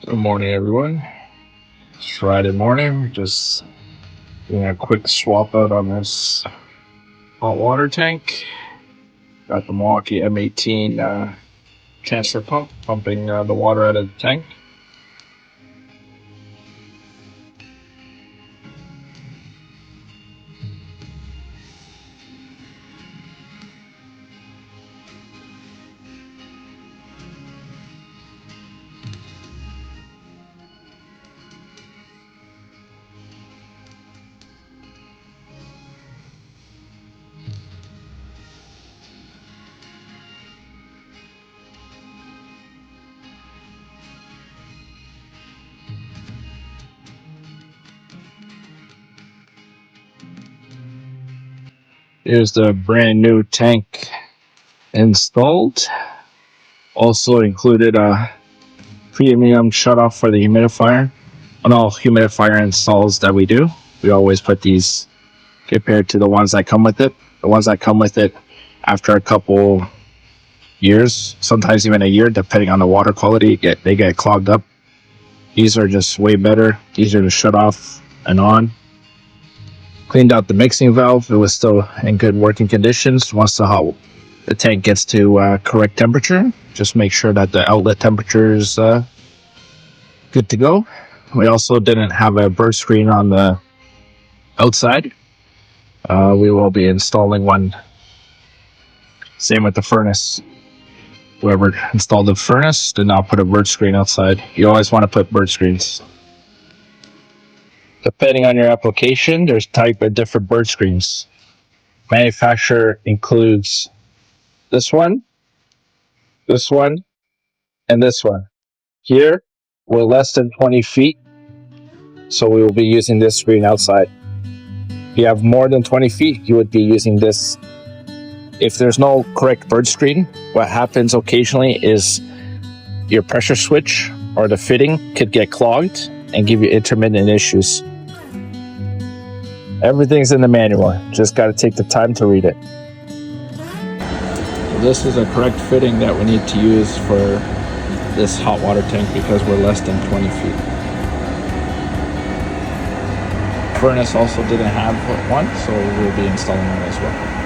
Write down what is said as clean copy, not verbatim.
Good morning, everyone. It's Friday morning. Just doing a quick swap out on this hot water tank. Got the Milwaukee M18 transfer pump pumping the water out of the tank. Here's the brand new tank installed. Also included a premium shutoff for the humidifier. On all humidifier installs that we do, we always put these compared to the ones that come with it. The ones that come with it, after a couple years, sometimes even a year, depending on the water quality, they get clogged up. These are just way better, easier to shut off and on. Cleaned out the mixing valve. It was still in good working conditions. Once the tank gets to correct temperature, just make sure that the outlet temperature is good to go. We also didn't have a bird screen on the outside. We will be installing one. Same with the furnace. Whoever installed the furnace did not put a bird screen outside. You always want to put bird screens. Depending on your application, there's type of different bird screens. Manufacturer includes this one, and this one. Here, we're less than 20 feet, so we will be using this screen outside. If you have more than 20 feet, you would be using this. If there's no correct bird screen, what happens occasionally is your pressure switch or the fitting could get clogged and give you intermittent issues. Everything's in the manual. Just got to take the time to read it. So this is a correct fitting that we need to use for this hot water tank because we're less than 20 feet. Furnace also didn't have one, so we'll be installing one as well.